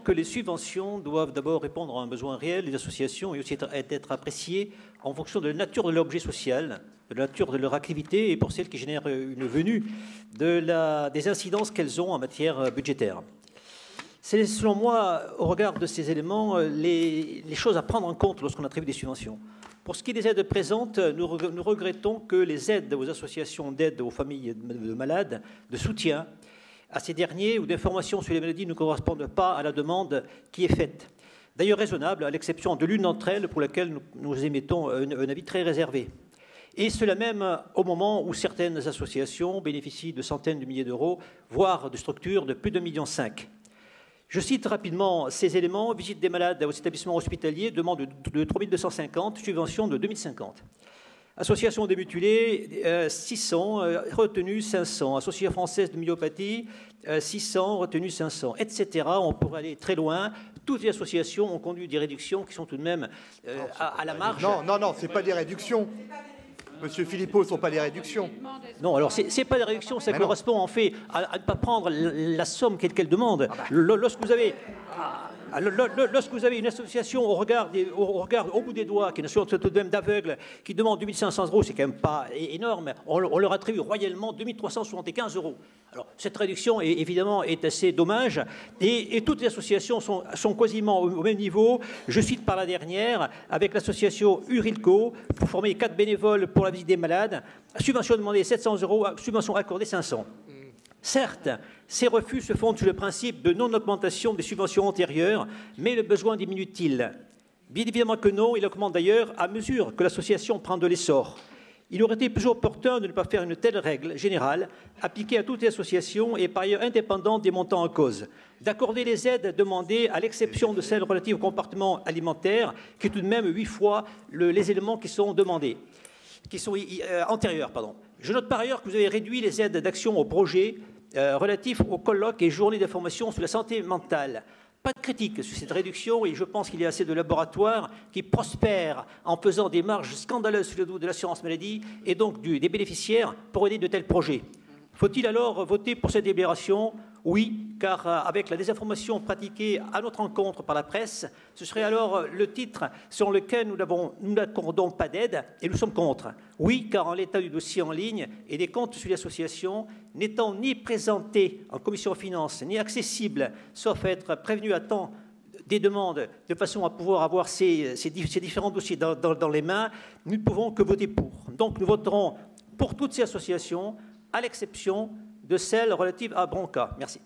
Que les subventions doivent d'abord répondre à un besoin réel des associations et aussi être appréciées en fonction de la nature de l'objet social, de la nature de leur activité et pour celles qui génèrent une venue, des incidences qu'elles ont en matière budgétaire. C'est selon moi, au regard de ces éléments, les choses à prendre en compte lorsqu'on attribue des subventions. Pour ce qui est des aides présentes, nous regrettons que les aides aux associations d'aide aux familles de malades, de soutien à ces derniers ou d'informations sur les maladies ne correspondent pas à la demande qui est faite. D'ailleurs raisonnable, à l'exception de l'une d'entre elles pour laquelle nous émettons un avis très réservé. Et cela même au moment où certaines associations bénéficient de centaines de milliers d'euros, voire de structures de plus de 1,5 million. Je cite rapidement ces éléments. Visite des malades aux établissements hospitaliers, demande de 3 250, subvention de 2050. Association des mutilés, 600, retenu 500. Association française de myopathie, 600, retenu 500, etc. On pourrait aller très loin. Toutes les associations ont conduit des réductions qui sont tout de même à la marge. Non, ce n'est pas des réductions. Monsieur Philippot, ce ne sont pas des réductions. Non, alors ce n'est pas des réductions, ça correspond en fait à ne pas prendre la somme qu'elle demande. Lorsque vous avez une association au bout des doigts, qui ne sont tout de même d'aveugles, qui demande 2 500 euros, c'est quand même pas énorme, on leur attribue royalement 2 375 euros. Alors, cette réduction, évidemment, est assez dommage, et toutes les associations sont quasiment au même niveau. Je cite par la dernière, avec l'association Urilco, pour former 4 bénévoles pour la visite des malades, subvention demandée 700 euros, subvention accordée 500. Certes, ces refus se fondent sur le principe de non-augmentation des subventions antérieures, mais le besoin diminue-t-il? Bien évidemment que non, il augmente d'ailleurs à mesure que l'association prend de l'essor. Il aurait été plus opportun de ne pas faire une telle règle générale, appliquée à toutes les associations et par ailleurs indépendante des montants en cause, d'accorder les aides demandées à l'exception de celles relatives au comportement alimentaire, qui est tout de même 8 fois les éléments qui sont demandés, qui sont antérieurs. Je note par ailleurs que vous avez réduit les aides d'action au projet relatifs aux colloques et journées d'information sur la santé mentale. Pas de critique sur cette réduction et je pense qu'il y a assez de laboratoires qui prospèrent en faisant des marges scandaleuses sur le dos de l'assurance maladie et donc des bénéficiaires pour aider de tels projets. Faut-il alors voter pour cette délibération? Oui, car avec la désinformation pratiquée à notre encontre par la presse, ce serait alors le titre selon lequel nous n'accordons pas d'aide et nous sommes contre. Oui, car en l'état du dossier en ligne et des comptes sur l'association, n'étant ni présentés en commission finances, ni accessibles, sauf à être prévenus à temps des demandes de façon à pouvoir avoir ces différents dossiers dans les mains, nous ne pouvons que voter pour. Donc nous voterons pour toutes ces associations, à l'exception de celles relatives à Bronca. Merci.